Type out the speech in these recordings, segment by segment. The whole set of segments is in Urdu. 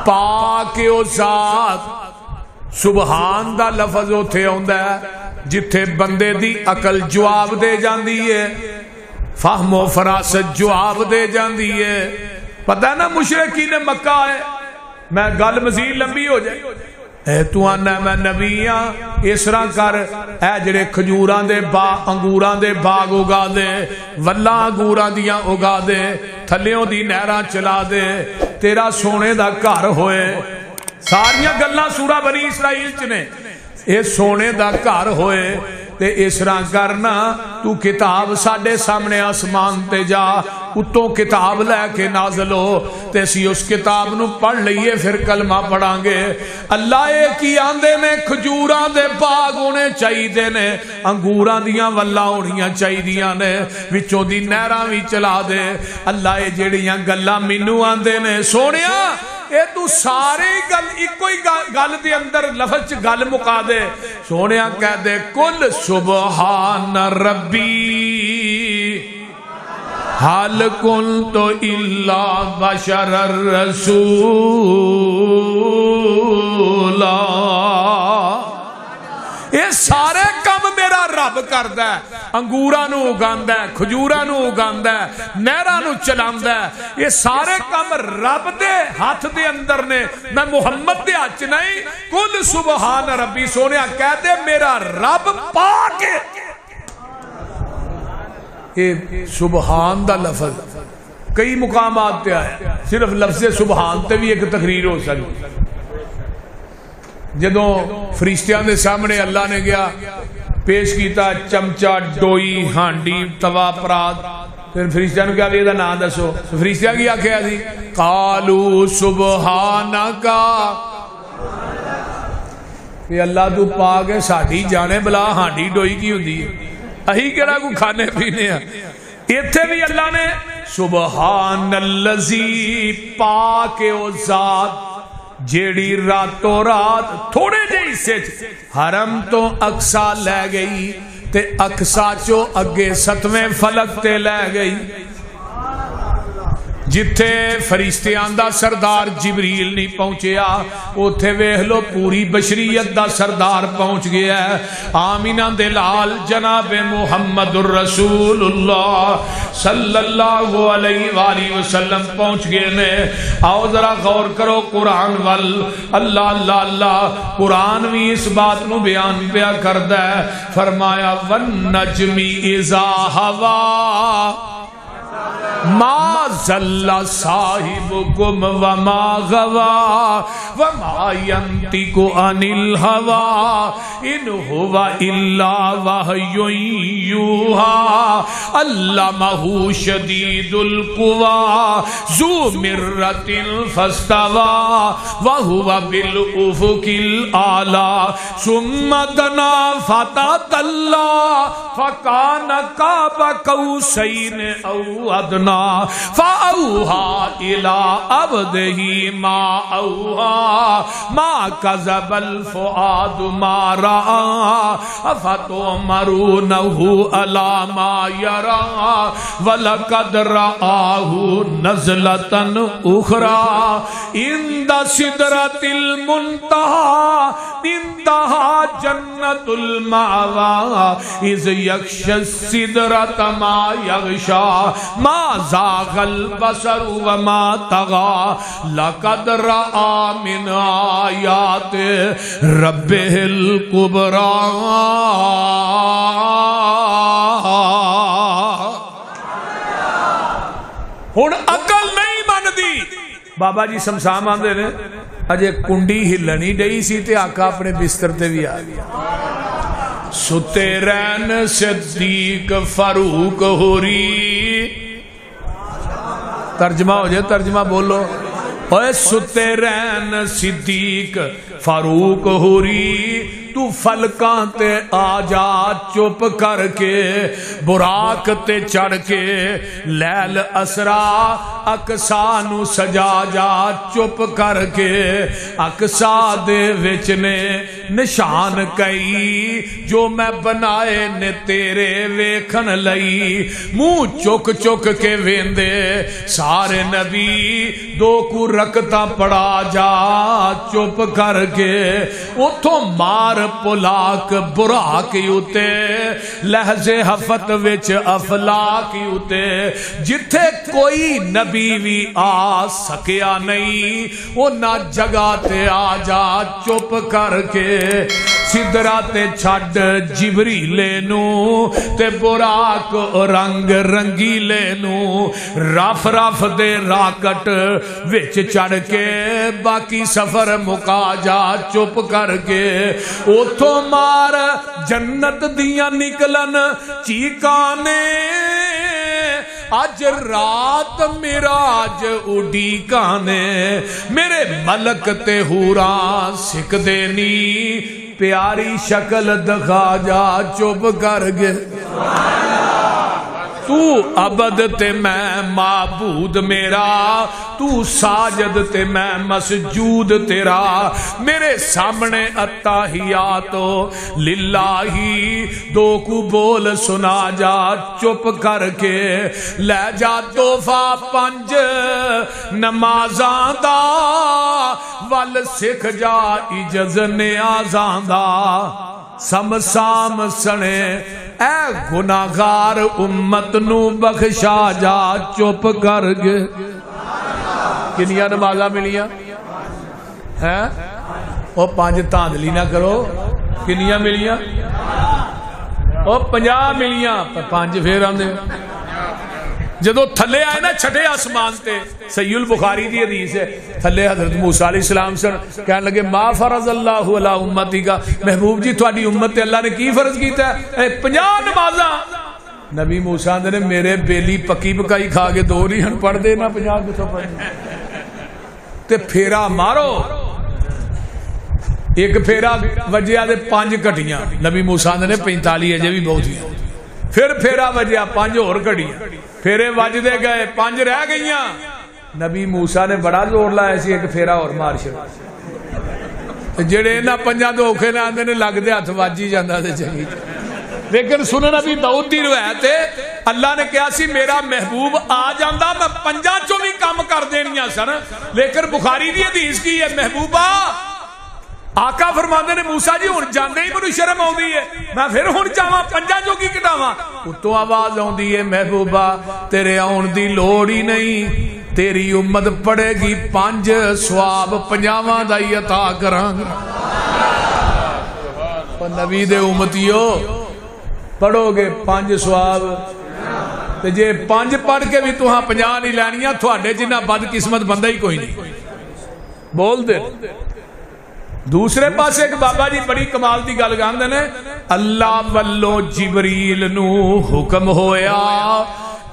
پاک او ذات سبحان دا لفظ اوتھے آندا ہے جتھے بندے دی عقل جواب دے جاندی ہے، فہم و فراست جواب دے جاندی ہے۔ پتہ ہے نا مشرکین مکہ ہے، میں گل مزید لمبی ہو جائے، اے تو آنا میں نبی ہاں، اس طرح کر، اے جڑے کھجوراں دے انگوراں دے باغ اگا دے، ولاں انگوراں دیاں اگا دے، تھلیوں دی نہراں چلا دے، تیرا سونے دا گھر ہوئے۔ ساریاں گلاں سورہ بنی اسرائیل چ نے، اے سونے دا گھر ہوئے تے اس طرح کرنا، تو کتاب ساڈے سامنے آسمان تے جا، اتوں کتاب لے کے نازل ہو تے اسی اس کتاب نو پڑھ لئیے، پھر کلمہ پڑھاں گے۔ اللہ ایک ہی آندے نے کھجوراں دے باغ ہونے چاہیے نے، انگوراں دیاں ولاں ہونیاں چاہیے نے، وچوں دی نہراں وی چلا دے۔ اللہ اے جڑیاں گلاں مینوں آندے نے سونیا، اے تو سارے گل ایک کوئی گل دے اندر لفظ گل مکا دے، سونیا کہہ دے کل سبحان ربی حال کنت الا بشر الرسول۔ یہ سارے کم میرا رب کردا ہے، انگوراں نو اگاندا ہے، کھجوراں نو اگاندا ہے، نہراں نو چلاندا ہے، یہ سارے کم رب دے ہاتھ دے اندر نے، میں محمد دے ہاتھ نہیں۔ کل سبحان ربی، سونیا کہہ دے میرا رب پاک ہے۔ یہ سبحان دا لفظ کئی مقامات تے آیا، صرف لفظ سبحان تے بھی ایک تقریر ہو سکتی۔ جدوں فرشتیاں دے سامنے اللہ نے گیا پیش کیتا چمچا، ڈوئی، ہانڈی، توا، پرات، پھر فرشتیاں نے کہا یہ دا نام دسو، فرشتیاں کی آکھیا سی قالوا سبحانکا، کہ اللہ تو پاک ہے، ساڈی جانے بلا ہانڈی ڈوئی کی ہوندی ہے، اہی کہڑا کو کھانے پینے ہیں۔ ایتھے بھی اللہ نے سبحان الذی، پاک او ذات جیڑی راتوں رات تھوڑے جے حصے حرم تو اقصا لے گئی تے اقصا چو اگے ستویں فلک تے لے گئی، جتھے فرشتیاں دا سردار جبریل نہیں پہنچیا اوتھے ویکھ لو پوری بشریت دا سردار پہنچ گیا ہے۔ آمینہ دے لال جناب محمد الرسول اللہ صلی اللہ علیہ وآلہ وسلم پہنچ گئے نے۔ آؤ ذرا غور کرو قرآن وال، اللہ اللہ اللہ، قرآن بھی اس بات نو بیان پیا کردا ہے، فرمایا والنجم اذا ہوا ما ذل صاحبکم وما غوا وما ينطق عن الهوى ان هو الا وحی یوحی علمہ شدید القوى ذو مرۃ فاستوى وهو بالافق الاعلی ثم دنا فتدلی فکان قاب قوسین او ادنی فأوحى إلى عبده ما أوحى ما كذب الفؤاد ما رأى أفتمارونه على ما يرى ولقد رآه نزلة أخرى عند سدرة المنتهى عندها جنة المأوى إذ يغشى السدرة ما يغشى ما زاغ البصر وما طغى لقد رأى من آیات ربه الکبریٰ۔ ہن عقل نہیں مندی، بابا جی سمسام آندے نے اجے کنڈی ہلنی ڈئی سی تے آقا اپنے بستر تے بھی آ گیا، ستے رہن صدیق فاروق ہوری، ترجمہ ہو جائے، ترجمہ بولو، اوے ستے رہن صدیق فاروق ہوری تو فلکاں تے آ جا چپ کر کے براق تے چڑھ کے لیل اسرا اقصا نو سجا جا چپ کر کے اقصا دے وچ نے نشان کئی جو میں بنائے نے تیرے ویکھن لئی منہ چک چک کے ویندے سارے نبی دو کو رکتا پڑا جا چپ کر کے اتھوں مار پلاک براق اتے لہجے حفت وچ افلاک اتے جتھے کوئی نبی بھی آ سکیا نہیں وہ نہ جگہ تے آ جا چپ کر کے سدرا تے چھڈ جبریلے نو تے براق رنگ رنگیلے نو رف رف دے راکٹ وچ چڑھ کے باقی سفر مکا جا چپ کر کے اتھوں مار جنت دیاں نکلن چیکانے اج رات میراج اڈی کانے میرے ملک تے حوراں سکھ دینی پیاری شکل دکھا جا چپ کر کے تو عبد تے میں معبود میرا تو ساجد تے میں مسجود تیرا میرے سامنے التحیات للہ دو کو بول سنا جا چپ کر کے لے جا تحفہ پنج نمازاں دا ول سکھ جا اجز نیازاں دا سم سنے اے گناہگار امت نو بخشا جا چپ کر کے کنیاں نمازاں ملیاں ہیں او 5 تاندلی نہ کرو کنیاں ملیاں او 50 ملیاں 5 پھر آندے جدو تھلے آئے نا چھٹے آسمان تے صحیح البخاری دی حدیث ہے تھلے حضرت موسیٰ علیہ السلام سے کہنے لگے ما فرض اللہ علی امتی کا محبوب جی تھوڑی امت تے اللہ نے کی فرض کیتا ہے 50 نمازاں نبی موسیٰ نے میرے بیلی پکی پکائی کھا کے 2 نہیں ہن پڑھ دے نا 50 کتوں پڑھ تے پھیرا مارو ایک پھیرا وجیا دے 5 کٹیاں نبی موسیٰ نے 45 اجے بھی بہت ہیں پھر پھیرا وجیا 5 اور کٹیاں پھیرے وجدے گئے 5 رہ گئیاں نبی موسیٰ نے بڑا زور لایا سی ایک پھیرا اور مار چھڑ جڑے انہاں 5 تو اوکھے نہ آندے نے لگ دے ہاتھ واجی جاندا تے چنگی لیکن سنن نبی داؤد دی روایت ہے اللہ نے کہا سی میرا محبوب آ جاندا میں 5 چوں بھی کم کر دینیاں سن لیکن بخاری دی حدیث کی ہے محبوبہ آقا فرماندے نے موسیٰ جی ہن جاندے ہی مینوں شرم آوندی ہے میں پھر ہن جاواں 5 جو کی کٹاواں اتوں آواز آوندی ہے محبوبہ تیرے آن دی لوڑ ہی نہیں تیری امت پڑے گی 5 ثواب 50 دا ہی عطا کراں گا نبی دے امتیو پڑھو گے 5 ثواب تے جے 5 پڑھ کے بھی تہاں 50 نہیں لینیاں تھوڑے جنہ بد قسمت بندہ ہی کوئی نہیں بول دے دوسرے پاس ایک بابا جی بڑی کمال دی گل گاندے نے اللہ والو جبریل نو حکم ہویا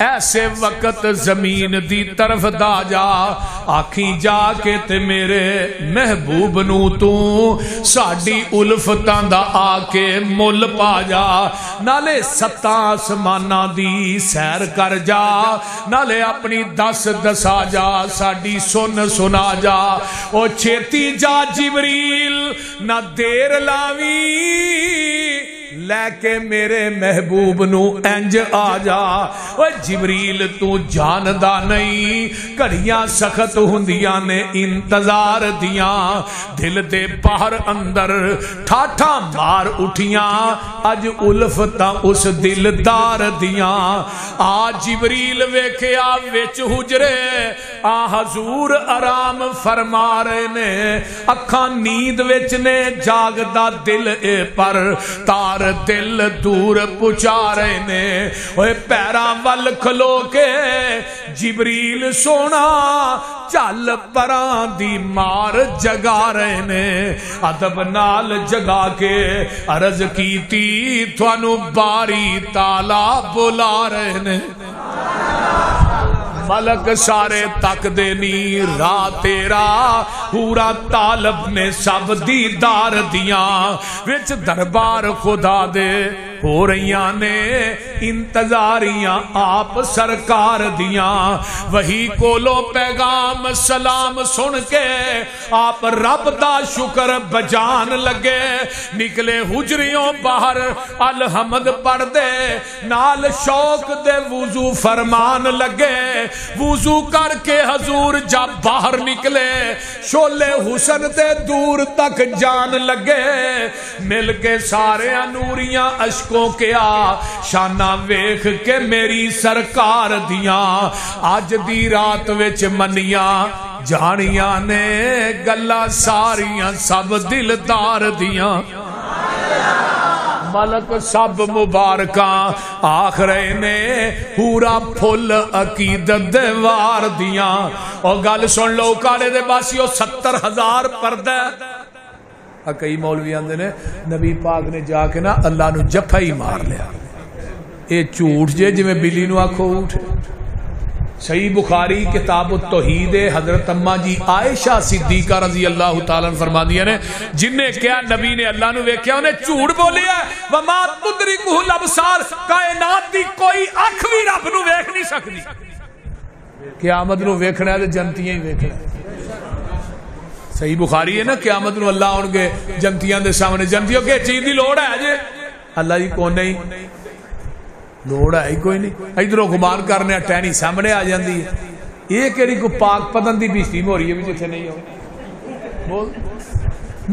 ایسے وقت زمین دی طرف دا جا آکھی جا کے تے میرے محبوب نو تو ساڑی الفتاں دا آکے مل پا جا نالے 7 آسمانہ دی سیر کر جا نالے اپنی 10 دسا جا ساڑی سنا جا او چھیتی جا جبریل نہ دیر لاوی لے کے میرے محبوب نو انج آ جا او جبریل تو جاندا نہیں گھڑیاں سخت ہوندیاں نے انتظار دیاں دل دے باہر اندر ٹھاٹھا مار اٹھیاں اج الفتاں اس دلدار دیاں آ جبریل ویکھیا وچ حجرے آ حضور آرام فرما رہے نے اکھاں نیند وچ نے جاگدا دل اے پر تار دل دور پچا رہے نے اوے پیراں ول کھلو کے جبریل سونا چل پراں دی مار جگا رہے نے ادب نال جگا کے عرض کیتی تھانو باری تالا بلا رہے نے ملک سارے تک دے نی راہ تیرا پورا طالب نے سب دیدار دیاں وچ دربار خدا دے ہو رہیاں نے انتظاریاں آپ سرکار دیاں وہی کولو پیغام سلام سن کے آپ رب دا شکر بجان لگے نکلے حجریوں باہر الحمد پڑھ دے نال شوق دے وضو فرمان لگے وضو کر کے حضور جب باہر نکلے شولے حسن دے دور تک جان لگے مل کے سارے نوریاں اشکوں کیا شانہ ویکھ کے میری سرکار دیاں آج دی رات وچ منیاں جانیاں نے گلا ساریاں سب دلدار دیاں ملک سب مبارکاں آخرے نے پورا پھل عقیدت دے وار دیاں اور گل سن لو کالے دے باسیو 70,000 پردہ کئی مولوی آندے نے نبی پاک نے جا کے نا اللہ نو جفا ہی مار لیا اے جھوٹ جے جی میں بلی نو آکھو اٹھ صحیح بخاری کتاب التوحید حضرت اماں جی عائشہ صدیقہ رضی اللہ تعالیٰ عنہ فرما دیا نے جن نے کیا نبی نے اللہ نو ویکھیا انہیں جھوٹ بولیا وما تدرکہ الابصار کائنات دی کوئی اکھ بھی رب نو ویکھ نہیں سکتی قیامت نو ویکھنا ہے تے جنتیاں ہی ویکھنا ہے صحیح بخاری ہے نا قیامت نو اللہ آن گے جنتیاں دے سامنے جنتیوں کے چیز دی لوڑ ہے جے اللہ جی کون نہیں لوڑ ہے ہی کوئی نہیں ادھروں گمان کرنے ٹہنی سامنے آ جاندی ہے یہ کہڑی کو پاک پتن دی بھیشتی ہو رہی ہے بھی جتھے نہیں ہو بول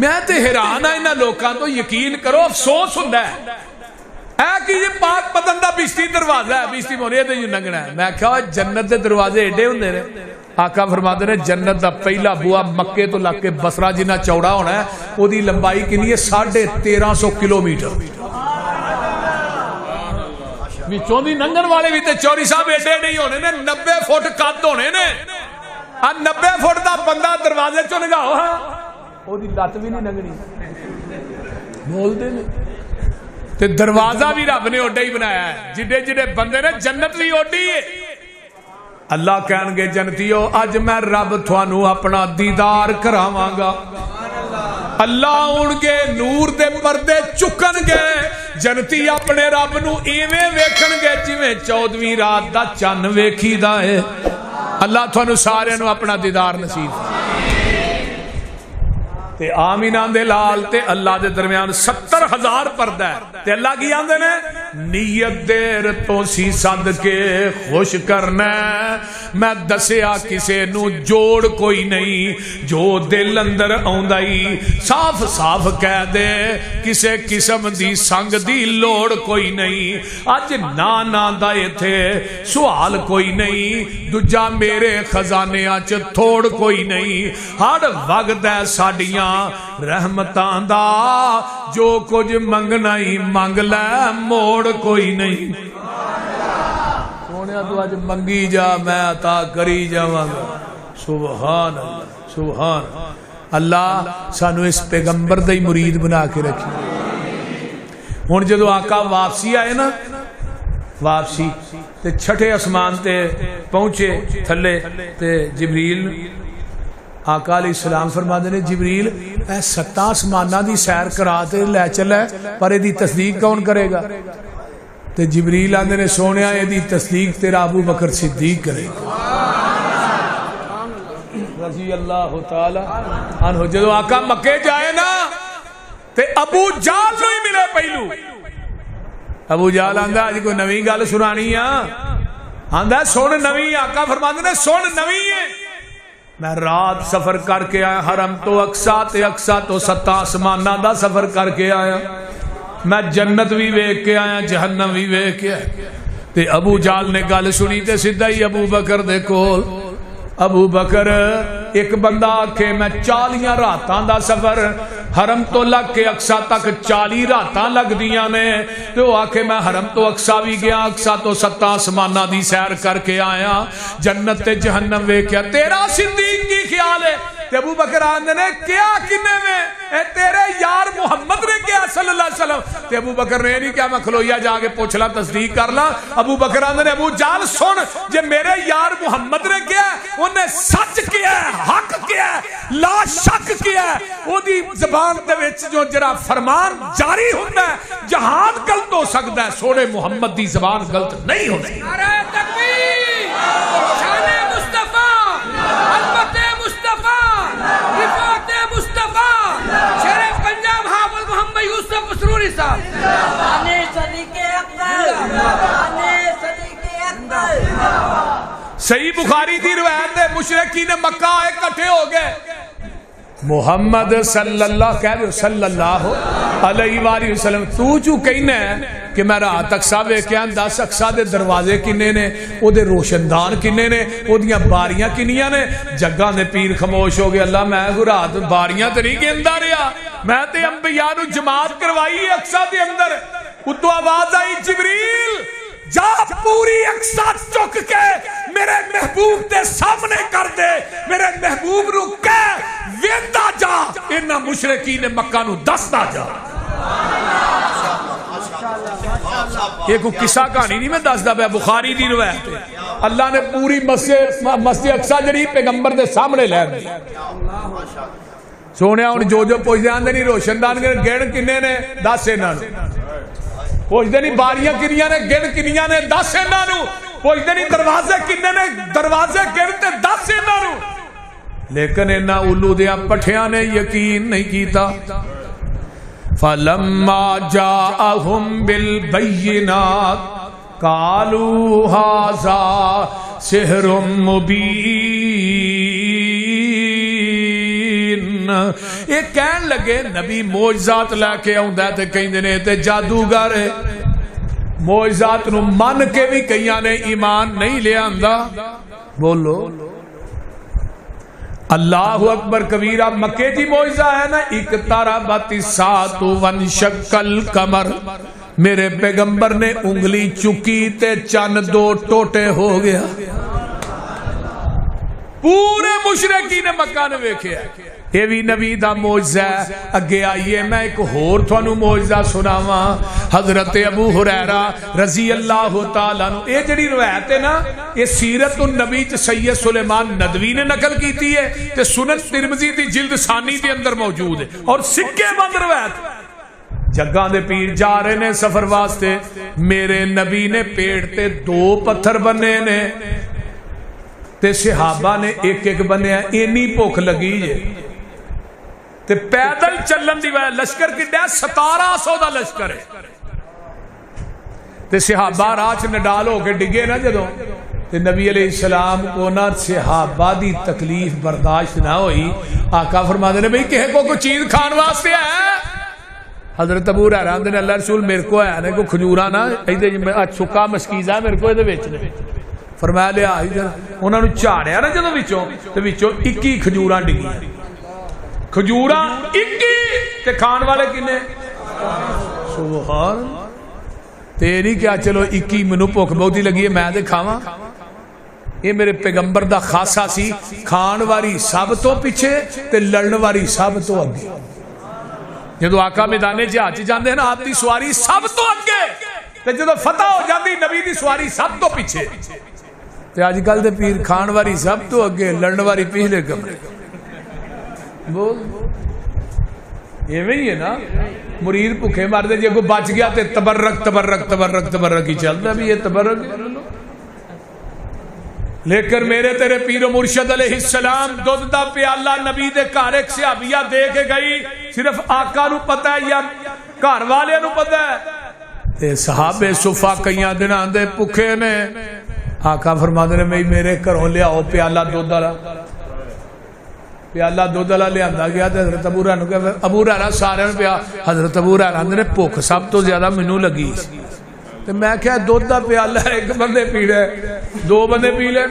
میں تے حیران ہاں انہاں لوکاں تو یقین کرو افسوس ہوندا ہے اے کہ یہ پاک پتن دا بھیشتی دروازہ ہے بھیشتی مورے تے لنگنا ہے میں کہا جنت دے دروازے ایڈے ہوندے نے آقا فرماتے ہیں جنت دا پہلا بوا مکے تو لگ کے بصرہ جنہ چوڑا ہونا ہے وہ دی لمبائی کی نہیں ہے 1350 کلومیٹر وچوں دی ننگن والے بھی تے چوری صاحب ایڈے نہیں ہونے نے 90 فٹ قد ہونے نے 90 فٹ دا بندہ دروازے چوں لگاؤ ہاں وہ دی لت بھی نہیں لنگنی بول دے نے تے دروازہ بھی رب نے اوڈا ہی بنایا ہے جڑے جڑے بندے نے جنت بھی اوڈی ہے اللہ کہن گے جنتیو اج میں رب تھانو اپنا دیدار کراواں گا اللہ ان کے نور دے پردے چکن گے جنتی اپنے رب نو ایویں ویکھن گے جویں 14ویں رات دا چن ویکھی دا ہے اللہ تھانو سارے نو اپنا دیدار نصیب تے آمینہ دے لال تے اللہ دے درمیان 70,000 پردہ ہے تے اللہ کی آندے نے نیت دیر تو سی صد کے خوش کرنا میں دسیا کسے نو جوڑ کوئی نہیں جو دل اندر آؤندائی صاف صاف کہہ دے کسے قسم دی سنگ دی لوڑ کوئی نہیں اج نانا دائے تھے سوال کوئی نہیں دجا میرے خزانے آج تھوڑ کوئی نہیں ہر وقت ہے ساڑیاں رحمتاں دا جو کچھ منگنا ہی منگ لے موڑ کوئی نہیں سونے تو آج منگی جا میں عطا کری جاواں گا سبحان اللہ سبحان اللہ سانو اس پیغمبر دے مرید بنا کے رکھی ہن جدو آقا واپسی آئے نا واپسی تے چھٹے اسمان تے پہنچے تھلے تے جبریل آقا علیہ السلام فرما دے نے جبریل اے 7 آسماناں دی سیر کرا تے لے چلے پر ایدی تصدیق کون کرے گا تے جبریل آندے نے سونیا ایدی تصدیق تیرا ابو بکر صدیق کرے گا رضی اللہ تعالی عنہ جدو آقا مکے جائے نا تے ابو جال نو ہی ملے پہلو ابو جال آندا اج کوئی نویں گل سنانی آندا سن نویں آقا فرما دے نے سن نویں ہے میں رات سفر کر کے آیا حرم تو اقصا تے اقصا تو 7 آسماناں دا سفر کر کے آیا میں جنت بھی ویکھ کے آیا جہنم بھی ویکھ کے آیا تے ابو جال نے گل سنی تے سیدھا ہی ابو بکر دے کول ابو بکر ایک بندہ آکھے میں 40 راتاں دا سفر حرم تو لگ کے اقصا تک 40 راتاں لگ دیاں نے تو آکھے میں حرم تو اقصا بھی گیا اقصا تو 7 آسماناں دی سیر کر کے آیا جنت تے جہنم ویکھیا تیرا صدیق کی خیال ہے تے ابو بکر آندے نے کیا کنے میں اے تیرے یار محمد نے کیا صلی اللہ علیہ وسلم تے ابو بکر نے نہیں کیا میں کھلویا جا کے پوچھ لا تصدیق کر لا ابو بکر آندے نے ابو جال سن جے میرے یار محمد نے کیا انہیں سچ کیا حق کیا لا شک کیا او دی زبان دے وچ جو جرا فرمان جاری ہوتا ہے جہاد غلط ہو سکتا ہے سونے محمد دی زبان غلط نہیں ہوتی نعرہ تکبیر شان مصطفیٰ عظمت مصطفیٰ رفعت مصطفیٰ شیر پنجاب حافظ محمد یوسف مسروری صاحب آنے صدیق اکبر آنے صدیق اکبر صحیح بخاری دی روایت ہے مشرکین مکہ اکٹھے ہو گئے محمد صلی اللہ کہہ رہے ہو صلی اللہ علیہ وآلہ وسلم تو جو کہنا ہے کہ میں رات اقصا ویکھیا 10 اقصا دے دروازے کنے نے او دے روشندان کنے نے او دیاں باریاں کنیاں نے جگاں دے پیر خاموش ہو گئے اللہ میں رات باریاں تے نہیں گندا رہیا میں تے انبیاء نو جماعت کروائی اقصا دے اندر اتو آواز آئی جبریل جا پوری اقصا چک کے میرے محبوب دے سامنے کر دے میرے محبوب نو کہہ ویندا جا انہاں مشرکین مکہ نو دسدا جا یہ کوئی قصہ کہانی نہیں میں دسدا پیا بخاری دی روایت ہے اللہ نے پوری مسجد اقصا جڑی پیغمبر دے سامنے لے دی سونیا ہن جو پوچھدے آندے نہیں روشندان گن کنے نے 10 انہاں نو پوچھتے نہیں باریاں کنیاں نے گن کنیاں نے 10 انہاں نو پوچھتے نہیں دروازے کنے نے دروازے گنتے 10 انہاں نو لیکن انہاں الو دیاں پٹھیاں نے یقین نہیں کیتا فَلَمَّا جَاءَهُمْ بِالْبَيِّنَاتِ قَالُوا هَذَا سِحْرٌ مُبِينٌ یہ کہن لگے نبی معجزات لے کے آوندا تے کہندے نے تے جادوگر ہے معجزات نو من کے بھی کئیاں نے ایمان نہیں لے آندا بولو اللہ اکبر کبیرہ مکے دی معجزہ ہے نا اقتربت الساعۃ وانشق القمر میرے پیغمبر نے انگلی چکی تے چند 2 ٹوٹے ہو گیا پورے مشرکین مکہ نے ویکھیا یہ بھی نبی دا معجزہ ہے اگے آئیے میں ایک ہور تھانوں معجزہ سناواں حضرت ابو ہریرہ رضی اللہ تعالیٰ عنہ یہ جڑی روایت ہے نا یہ سیرت النبی سید سلیمان ندوی نے نقل کیتی ہے تے سنن ترمذی دی جلد ثانی دے اندر موجود ہے اور سکے بند روایت جگاں دے پیر جا رہے نے سفر واسطے میرے نبی نے پیڑ تے 2 پتھر بنے نے تے صحابہ نے ایک ایک بنیا اینی بھوک لگی ہے تے پیدل چلن دی وجہ لشکر کی 1700 دا لشکر ہے تے صحابہ راہ چ نڈال ہو کے ڈگے نا جدوں تے نبی علیہ السلام کو نہ صحابہ دی تکلیف برداشت نہ ہوئی آقا فرماتے نے بھئی کہے کو کوئی چیز کھان واسطے ہے حضرت ابو ہریرہ نے اللہ رسول میرے کو ہے نا کوئی کھجوراں نا ایدے سکا مشکیزہ میرے کو دے وچ نے فرمایا لیا ادھر انہاں نو جھاڑیا نا جدوں وچوں تے وچوں 21 کھجوراں ڈگیاں کھجوراں 21 تے کھان والے کنے سبحان تیری کیا چلو 21 منو بھوک بہتی لگی ہے میں تے کھاواں یہ میرے پیغمبر دا خاصہ سی کھان والی سب تو پیچھے تے لڑن والی سب تو اگے جدو آقا میدان جہاد جاندے ہیں نا آپ دی سواری سب تو اگے تے جدو فتح ہو جاندی نبی دی سواری سب تو پیچھے تے آج کل دے پیر کھان والی سب تو اگے لڑن والی پچھلے کمرے بول یہ وہی ہے نا مرید بھوکے مار دے جے کو بچ گیا تے تبرک تبرک تبرک تبرک ہی چلتا بھی یہ تبرک لیکن میرے تیرے پیر و مرشد علیہ السلام دودھ دا پیالہ نبی دے گھر ایک صحابیہ دے کے گئی صرف آقا نو پتہ ہے یا گھر والے نو پتہ ہے تے صحابے صفا کئیاں دناں دے بھوکے نے آقا فرماندے نے میرے گھروں لیاؤ پیالہ دودھ والا پیالہ دودھ والا لیا گیا حضرت ابو ہریرہ کہ ابو ہریرہ سارے پیا حضرت ابو ہریرہ نے بھوک سب تو زیادہ مینوں لگی تے میں کہا دودھ دا پیالہ ایک بندے پی لے 2 بندے پی لے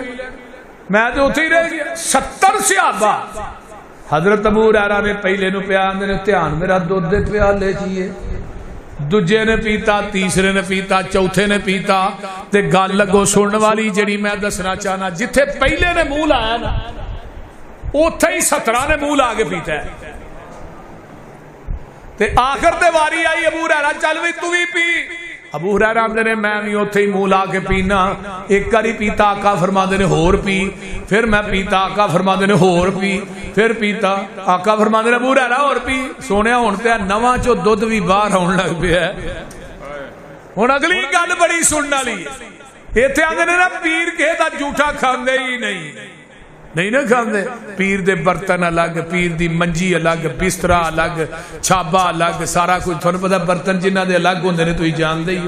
میں تو اتھے ہی رہ گیا 70 صحابہ حضرت ابو ہریرہ نے پہلے نو پیا اندے نے دھیان میرا دودھ دے پیالے چیئے دوجے نے پیتا تیسرے نے پیتا چوتھے نے پیتا تے گل لگو سنن والی جڑی میں دسنا چاہنا جتھے پہلے نے منہ لایا نا اوتھے ہی 17 نے منہ لا کے پیتا ہے تے آخر تے واری آئی ابو ہریرہ چل بھی تو بھی پی ابو ہریرہ آندے نے میں بھی اوتھے ہی منہ لا کے پینا ایک کاری پیتا آقا فرماندے نے ہور پی پھر میں پیتا آقا فرماندے نے ہور پی پھر پیتا آقا فرماندے نے ابو ہریرہ ہور پی سونے ہن تے نواں چو دودھ بھی باہر آن لگ پیا ہن اگلی گل بڑی سنن والی ہے ایتھے آندے نے نا پیر کہے دا جھوٹا کھاندے ہی نہیں نہ کھاندے پیر دے برتن الگ پیر دی منجی الگ بسترا الگ چھابا الگ سارا کچھ تھانوں پتہ برتن جنہ دے الگ ہوندے نے تسی جاندے ہی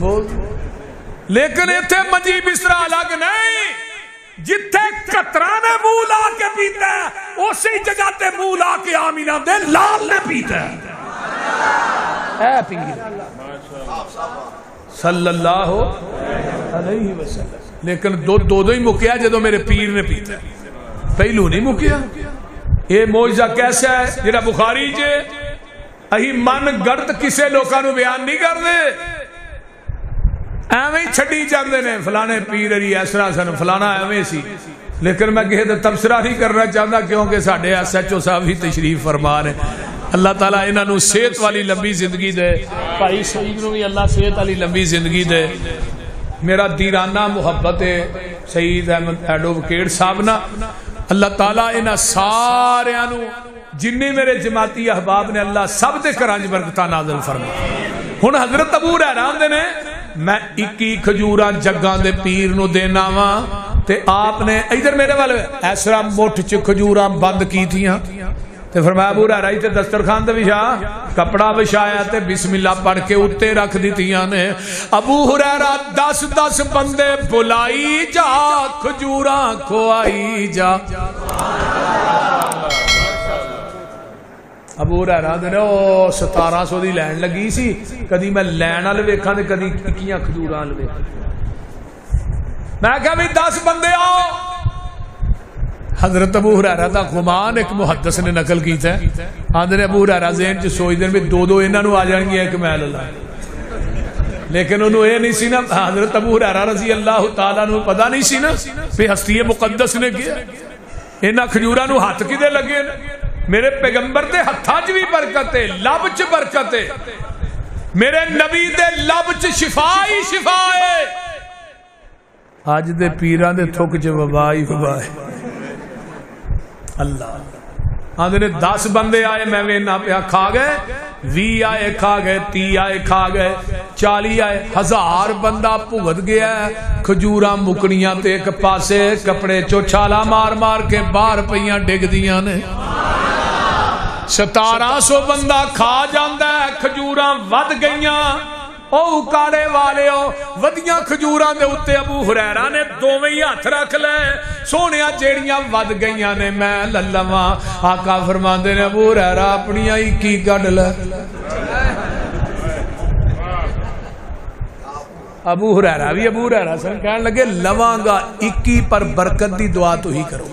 ہو لیکن ایتھے منجی بسترا الگ نہیں جتھے قطرہ نے منہ لا کے پیتا ہے اسی جگہ تے منہ لا کے آمینہ دے لال نے پیتا ہے اے پیر صلی اللہ علیہ وسلم لیکن دو ہی مکیا جدو میرے پیر نے پیتا پہلو نہیں مکیا یہ معجزہ کیسا ہے جڑا بخاری جے اہی من گرد کسے لوکاں نو بیان نہیں کر دے ایویں چھڈی جاندے نے فلانے پیر علی ایسرا سن فلانا ایویں سی لیکن میں کہے تے تبصرہ نہیں کرنا چاہتا کیونکہ ساڈے ایس ایچ او صاحب بھی تشریف فرما نے اللہ تعالیٰ انہاں نو صحت والی لمبی زندگی دے بھائی سعید نو بھی اللہ صحت والی لمبی زندگی دے میرا دیرانہ محبت ہے سعید احمد ایڈوکیٹ صاحب نا اللہ تعالیٰ انہاں ساریاں نو جننے میرے جماعتی احباب نے اللہ سب دے کرانج برکتہ نازل فرما ہن حضرت ابو ہریرہ دے نے میں 21 کھجوراں جگاں دے پیر نو دینا وا تے آپ نے ادھر میرے والے ایسرا مٹھ چ کھجوراں بند کیتیاں تے فرمایا ابو ہریرہ تے دسترخوان تے بچھا کپڑا بچھایا تے بسم اللہ پڑھ کے اوتے رکھ دتیاں نے ابو ہریرہ 10 بندے بلائی جا کھجوراں کھوائی جا ابو ہریرہ دے او 1700 دی لین لگی سی کدی میں لین والے ویکھاں تے کدی 21 کھجوراں والے ویکھاں میں کہا بھی 10 بندے آؤ حضرت ابو ہریرہ دا گمان ایک محدث نے نقل کیتا ہے آندے نے ابو ہریرہ ذہن چ سوچ دے بھی دو انہاں نو آ جان گے ایک میں اللہ لیکن انہوں یہ نہیں سی نا حضرت ابو ہریرہ رضی اللہ تعالیٰ عنہ پتہ نہیں سی نا بھی ہستی مقدس نے کیا انہاں کھجوراں نو ہاتھ کدے لگے میرے پیغمبر دے ہتھاں چ بھی برکت ہے لب چ برکت ہے میرے نبی دے لب چ شفا ہی شفا ہے اج دے پیراں دے تھک چ وبا ہی وبا ہے اللہ آندے نے 10 بندے آئے میں وینا پیا کھا گئے 20 آئے کھا گئے 30 آئے کھا گئے 40 آئے 1000 بندہ بھگت گیا ہے کھجوراں مکنیاں تے ایک پاسے کپڑے چو چھالا مار مار کے باہر پئیاں ڈگ دیاں نے 1700 بندہ کھا جاندا ہے کھجوراں ود گئیاں او اکاڑے والے ہو ودیاں کھجوراں دے اتے ابو ہریرہ نے دوویں ہی ہاتھ رکھ لے سونیاں جیڑیاں ود گئیاں نے میں للواں آقا فرماندے نے ابو ہریرہ اپنیاں ہی کی کڈ لے ابو ہریرہ بھی ابو ہریرہ سن کہنے لگے لواں گا 21 پر برکت دی دعا تو ہی کرو